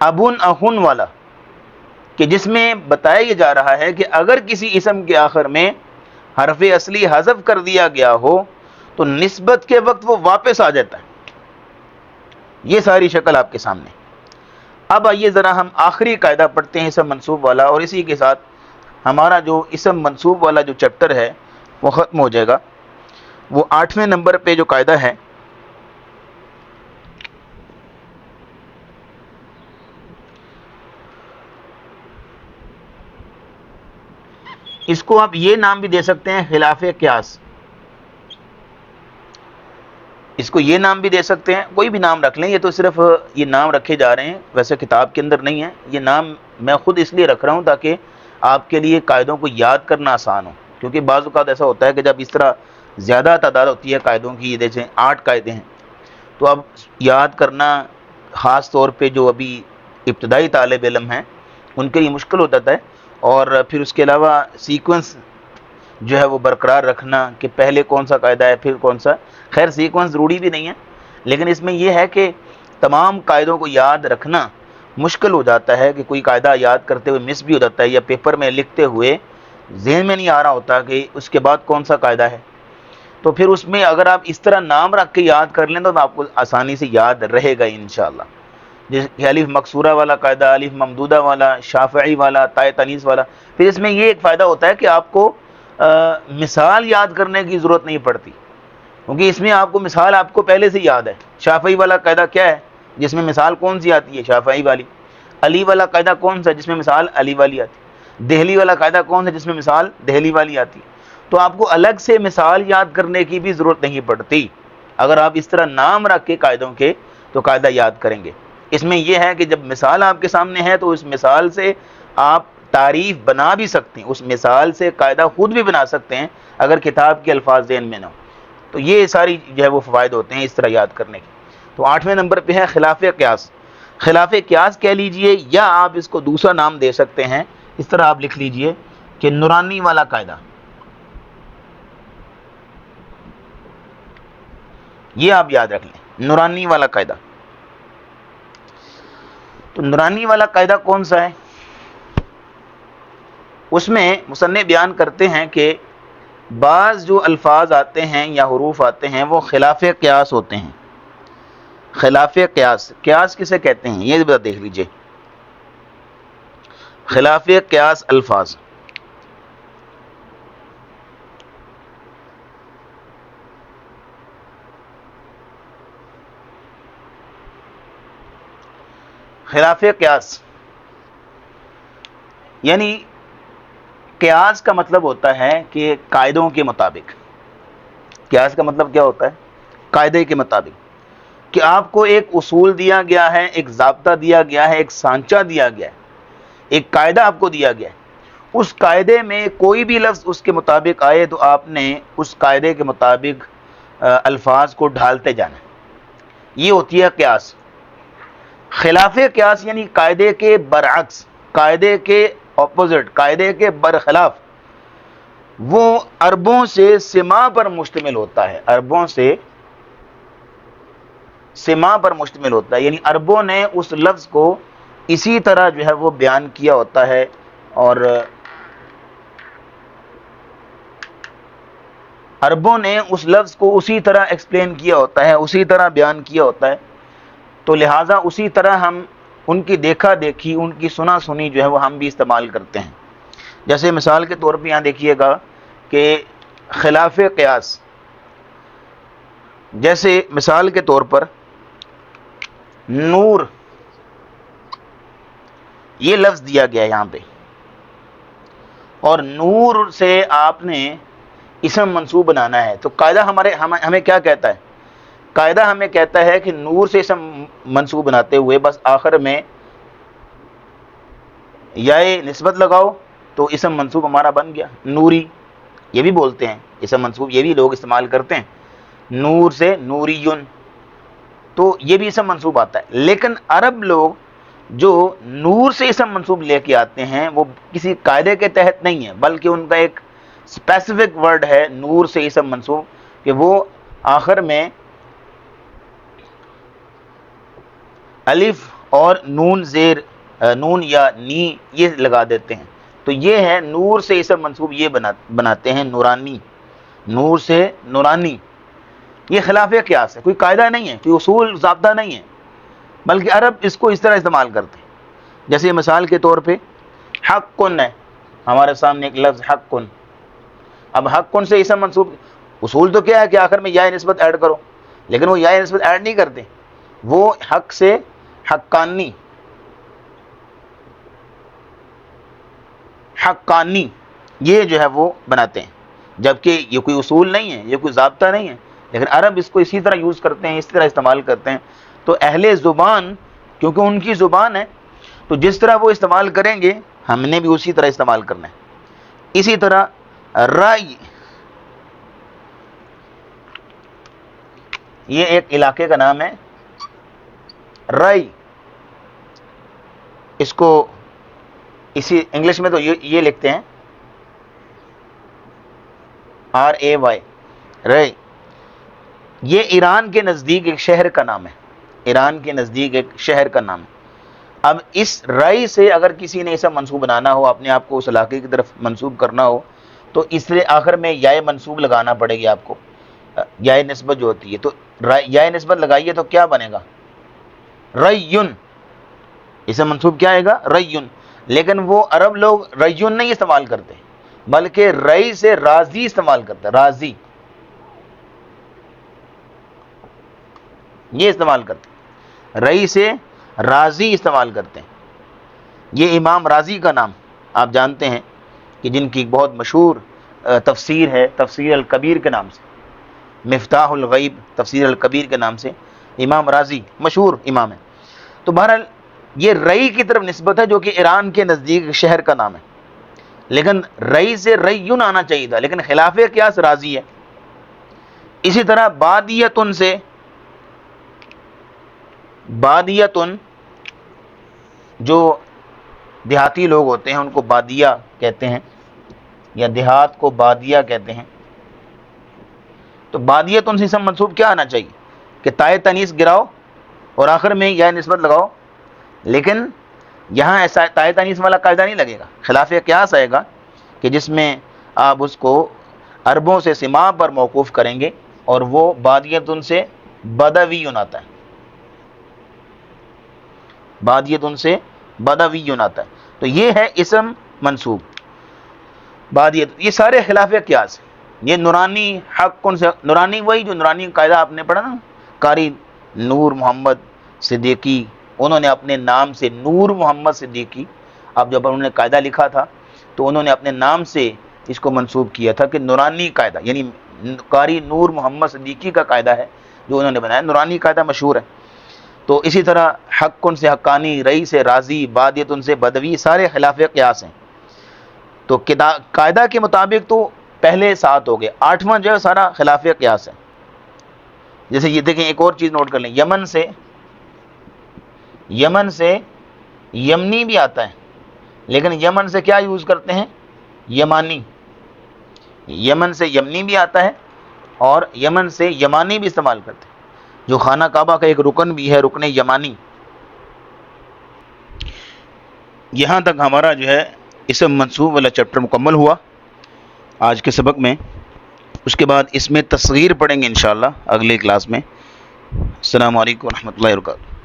ابن اخن والا، کہ جس میں بتایا یہ جا رہا ہے کہ اگر کسی اسم کے آخر میں حرف اصلی حذف کر دیا گیا ہو تو نسبت کے وقت وہ واپس آ جاتا ہے۔ یہ ساری شکل آپ کے سامنے۔ اب آئیے ذرا ہم آخری قاعدہ پڑھتے ہیں اسم منصوب والا، اور اسی کے ساتھ ہمارا جو اسم منصوب والا جو چیپٹر ہے وہ ختم ہو جائے گا۔ وہ 8ویں نمبر پہ جو قاعدہ ہے، اس کو آپ یہ نام بھی دے سکتے ہیں خلاف قیاس، اس کو یہ نام بھی دے سکتے ہیں، کوئی بھی نام رکھ لیں، یہ تو صرف یہ نام رکھے جا رہے ہیں، ویسے کتاب کے اندر نہیں ہے یہ نام، میں خود اس لیے رکھ رہا ہوں تاکہ آپ کے لیے قاعدوں کو یاد کرنا آسان ہو، کیونکہ بعض اوقات ایسا ہوتا ہے کہ جب اس طرح زیادہ تعداد ہوتی ہے قاعدوں کی، جیسے 8 قاعدے ہیں، تو اب یاد کرنا خاص طور پہ جو ابھی ابتدائی طالب علم ہیں ان کے لیے مشکل ہو جاتا ہے، اور پھر اس کے علاوہ سیکوینس جو ہے وہ برقرار رکھنا کہ پہلے کون سا قاعدہ ہے پھر کون سا، خیر سیکوینس ضروری بھی نہیں ہے، لیکن اس میں یہ ہے کہ تمام قاعدوں کو یاد رکھنا مشکل ہو جاتا ہے، کہ کوئی قاعدہ یاد کرتے ہوئے مس بھی ہو جاتا ہے، یا پیپر میں لکھتے ہوئے ذہن میں نہیں آ رہا ہوتا کہ اس کے بعد کون سا قاعدہ ہے، تو پھر اس میں اگر آپ اس طرح نام رکھ کے یاد کر لیں تو آپ کو آسانی سے یاد رہے گا انشاءاللہ۔ جیسے کہ الف مکسورہ والا قاعدہ، الف ممدودہ والا، شافعی والا، تائے تانیث والا، پھر اس میں یہ ایک فائدہ ہوتا ہے کہ آپ کو مثال یاد کرنے کی ضرورت نہیں پڑتی، کیونکہ اس میں آپ کو مثال آپ کو پہلے سے یاد ہے۔ شافعی والا قاعدہ کیا ہے جس میں مثال کون سی آتی ہے؟ شافعی والی۔ علی والا قاعدہ کون سا جس میں مثال علی والی آتی ہے؟ دہلی والا قاعدہ کون ہے جس میں مثال دہلی والی آتی ہے؟ تو آپ کو الگ سے مثال یاد کرنے کی بھی ضرورت نہیں پڑتی، اگر آپ اس طرح نام رکھ کے قاعدوں کے تو قاعدہ یاد کریں گے۔ اس میں یہ ہے کہ جب مثال آپ کے سامنے ہے تو اس مثال سے آپ تعریف بنا بھی سکتے ہیں، اس مثال سے قاعدہ خود بھی بنا سکتے ہیں اگر کتاب کے الفاظ ذہن میں نہ ہو، تو یہ ساری جو ہے وہ فوائد ہوتے ہیں اس طرح یاد کرنے کے۔ تو 8ویں نمبر پہ ہے خلاف قیاس۔ خلاف قیاس کہہ لیجئے، یا آپ اس کو دوسرا نام دے سکتے ہیں، اس طرح آپ لکھ لیجئے کہ نورانی والا قاعدہ، یہ آپ یاد رکھ لیں، نورانی والا قاعدہ۔ تو نورانی والا قاعدہ کون سا ہے؟ اس میں مصنف بیان کرتے ہیں کہ بعض جو الفاظ آتے ہیں یا حروف آتے ہیں وہ خلاف قیاس ہوتے ہیں۔ خلاف قیاس، قیاس کسے کہتے ہیں یہ بھی دیکھ لیجئے۔ خلاف قیاس الفاظ، خلاف قیاس یعنی قیاس کا مطلب ہوتا ہے کہ قاعدوں کے مطابق۔ قیاس کا مطلب کیا ہوتا ہے؟ قاعدے کے مطابق، کہ آپ کو ایک اصول دیا گیا ہے، ایک ضابطہ دیا گیا ہے، ایک سانچہ دیا گیا ہے، ایک قاعدہ آپ کو دیا گیا ہے، اس قاعدے میں کوئی بھی لفظ اس کے مطابق آئے تو آپ نے اس قاعدے کے مطابق الفاظ کو ڈھالتے جانا ہے، یہ ہوتی ہے قیاس۔ خلاف قیاس یعنی قاعدے کے برعکس، قاعدے کے اپوزٹ، قاعدے کے برخلاف، وہ عربوں سے سماع پر مشتمل ہوتا ہے، عربوں سے سماع پر مشتمل ہوتا ہے، یعنی عربوں نے اس لفظ کو اسی طرح جو ہے وہ بیان کیا ہوتا ہے، اور عربوں نے اس لفظ کو اسی طرح ایکسپلین کیا ہوتا ہے، اسی طرح بیان کیا ہوتا ہے، تو لہٰذا اسی طرح ہم ان کی دیکھا دیکھی، ان کی سنا سنی جو ہے وہ ہم بھی استعمال کرتے ہیں۔ جیسے مثال کے طور پہ یہاں دیکھیے گا کہ خلاف قیاس، جیسے مثال کے طور پر نور، یہ لفظ دیا گیا ہے یہاں پہ، اور نور سے آپ نے اسم منصوب بنانا ہے، تو قاعدہ ہمیں کیا کہتا ہے؟ قاعدہ ہمیں کہتا ہے کہ نور سے اسم منصوب بناتے ہوئے بس آخر میں یا نسبت لگاؤ تو اسم منصوب ہمارا بن گیا۔ نوری یہ بھی بولتے ہیں، اسم منصوب یہ بھی لوگ استعمال کرتے ہیں، نور سے نوریون، تو یہ بھی اسم منصوب آتا ہے۔ لیکن عرب لوگ جو نور سے اسم منصوب لے کے آتے ہیں وہ کسی قاعدے کے تحت نہیں ہے، بلکہ ان کا ایک اسپیسیفک ورڈ ہے نور سے اسم منصوب، کہ وہ آخر میں الف اور نون زیر نون یا نی یہ لگا دیتے ہیں. تو یہ ہے نور سے اسم منصوب یہ بناتے ہیں نورانی، نور سے نورانی. یہ خلاف قیاس ہے، کوئی قاعدہ نہیں ہے، کوئی اصول ضابطہ نہیں ہے، بلکہ عرب اس کو اس طرح استعمال کرتے ہیں. جیسے مثال کے طور پہ حق کن ہے، ہمارے سامنے ایک لفظ حق کن. اب حق کن سے اسم منصوب، اصول تو کیا ہے کہ آخر میں یا نسبت ایڈ کرو، لیکن وہ یا نسبت ایڈ نہیں کرتے، وہ حق سے حقانی، حقانی یہ جو ہے وہ بناتے ہیں. جبکہ یہ کوئی اصول نہیں ہے، یہ کوئی ضابطہ نہیں ہے، لیکن عرب اس کو اسی طرح یوز کرتے ہیں، اس طرح استعمال کرتے ہیں. تو اہل زبان کیونکہ ان کی زبان ہے، تو جس طرح وہ استعمال کریں گے ہم نے بھی اسی طرح استعمال کرنا ہے. اسی طرح رائے، یہ ایک علاقے کا نام ہے رائے. اس کو اسی انگلش میں تو یہ لکھتے ہیں RAY، رائے. یہ ایران کے نزدیک ایک شہر کا نام ہے، ایران کے نزدیک ایک شہر کا نام ہے. اب اس رائے سے اگر کسی نے اسم منصوب بنانا ہو، اپنے آپ کو اس علاقے کی طرف منصوب کرنا ہو، تو اس لیے آخر میں یا منصوب لگانا پڑے گی آپ کو، یا نسبت جو ہوتی ہے. تو یا نسبت لگائیے تو کیا بنے گا؟ ریون. اسم منصوب کیا آئے گا؟ ریون. لیکن وہ عرب لوگ ریون نہیں استعمال کرتے، بلکہ رئی سے راضی استعمال کرتے، راضی یہ استعمال کرتے، رئی سے راضی استعمال کرتے ہیں. یہ امام راضی کا نام آپ جانتے ہیں کہ جن کی بہت مشہور تفسیر ہے، تفسیر الکبیر کے نام سے، مفتاح الغیب تفسیر الکبیر کے نام سے امام راضی مشہور امام ہے. تو بہرحال یہ رئی کی طرف نسبت ہے جو کہ ایران کے نزدیک شہر کا نام ہے، لیکن رئی سے ریون آنا چاہیے تھا، لیکن خلاف قیاس راضی ہے. اسی طرح بادیتن سے، بادیتن جو دیہاتی لوگ ہوتے ہیں ان کو بادیہ کہتے ہیں، یا دیہات کو بادیہ کہتے ہیں. تو بادیتن سے اسم منصوب کیا آنا چاہیے کہ تائے تنیس گراؤ اور آخر میں یا نسبت لگاؤ، لیکن یہاں ایسا تائے تنیس والا قاعدہ نہیں لگے گا، خلاف قیاس آئے گا کہ جس میں آپ اس کو عربوں سے سماع پر موقوف کریں گے، اور وہ بادیتن سے بدویون آتا ہے، بادیتن سے بدویون آتا ہے. تو یہ ہے اسم منصوب بادیت. یہ سارے خلاف قیاس ہیں. یہ نورانی حق کن سے، نورانی وہی جو نورانی قاعدہ آپ نے پڑھا نا، قاری نور محمد صدیقی، انہوں نے اپنے نام سے نور محمد صدیقی، اب جب انہوں نے قاعدہ لکھا تھا تو انہوں نے اپنے نام سے اس کو منسوب کیا تھا کہ نورانی قاعدہ، یعنی قاری نور محمد صدیقی کا قاعدہ ہے جو انہوں نے بنایا، نورانی قاعدہ مشہور ہے. تو اسی طرح حق کن سے حقانی، رئی سے راضی، بادیتن سے بدوی، سارے خلاف قیاس ہیں. تو قاعدہ کے مطابق تو پہلے 7 ہو گئے، 8واں جو ہے سارا خلاف قیاس ہے. جیسے یہ دیکھیں ایک اور چیز نوٹ کر لیں، یمن سے یمنی بھی آتا ہے، لیکن یمن سے کیا یوز کرتے ہیں؟ یمانی. یمن سے یمنی بھی آتا ہے اور یمن سے یمانی بھی استعمال کرتے ہیں، جو خانہ کعبہ کا ایک رکن بھی ہے، رکن یمانی. یہاں تک ہمارا جو ہے اسم منصوب والا چیپٹر مکمل ہوا آج کے سبق میں. اس کے بعد اس میں تصغیر پڑھیں گے انشاءاللہ اگلے کلاس میں. السلام علیکم ورحمۃ اللہ وبرکاتہ.